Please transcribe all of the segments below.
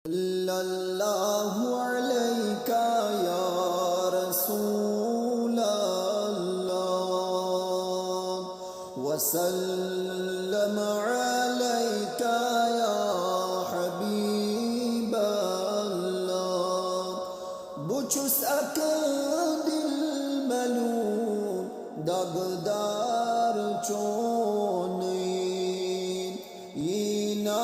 सल्लल्लाहु अलैका या रसूल अल्लाह वसल्लम अलैका या हबीब अल्लाह बुचुस दिल मलून दगदार चोनीन यीना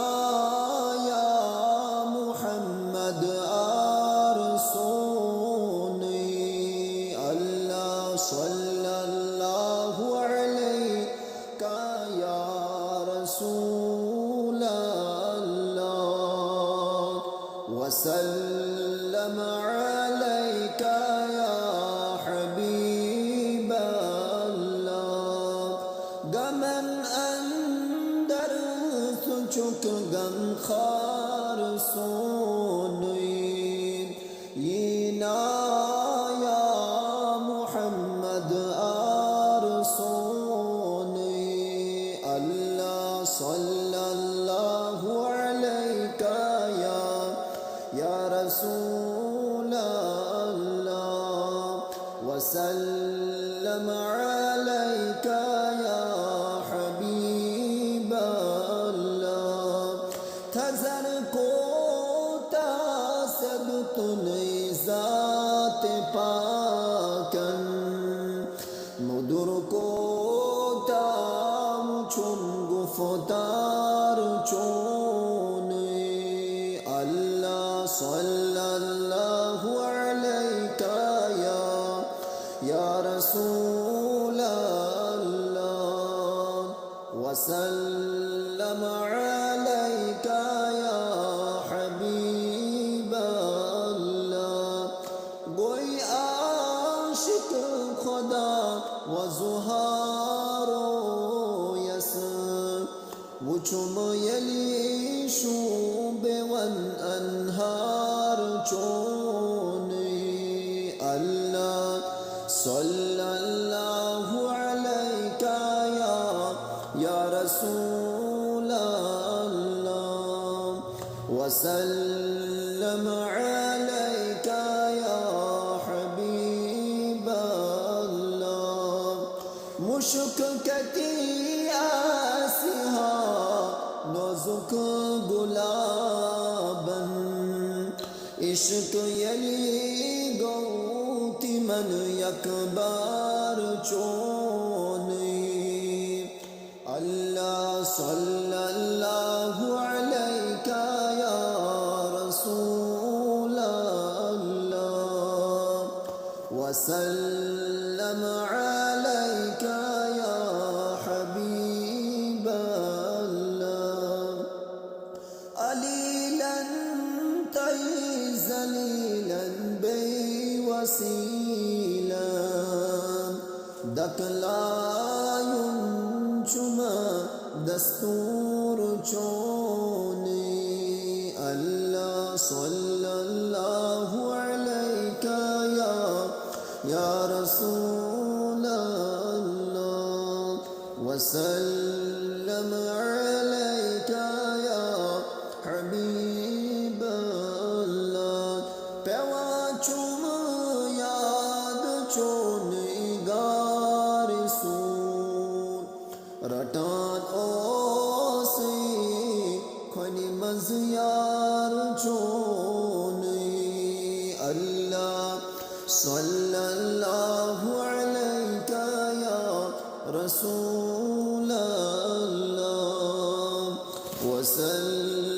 सल्लल्लाहु अलैका या रसूल अल्लाह वसल्लम अलैका या हबीब अल्लाह गमन अंदर सुचुक गम खार सोनीन यीना सल्लल्लाहु अलैका या रसूल अल्लाह वसल्लम अलैका या हबीब अल्लाह थजर को तासद तुने ज़ात पाकन मुदुर को चुन गुफ्तार चोने अल्लाह सल्लल्लाहु अलैका या रसूल अल्लाह वसल्लम अलैका या हबीब अल्लाह गोई आशिक खुदा वज़ुहारो وچم يلي شوب والأنهار چوني الله صلى الله عليك يا رسول الله وسلم عليك يا حبيب الله مشككتي آسها नोजुक गुलाबन इश्क यली गौती मन यकबार चोनी अल्लाह सल्लल्लाहु अलैका या रसूल अल्लाह वसल्लम अलैका या हबीब ज़लीला बेवसीला दकलायुन चुमा दस्तूर चोने अल्लाह सल्लल्लाहु अलैका या रसूल अल्लाह वसल्लम अलैका या हबीब चुम याद चोने गारिसून रटान ओसे खनी मज़यार चोने अल्लाह सल्लल्लाहु अलैका या रसूल अल्लाह वसल्लम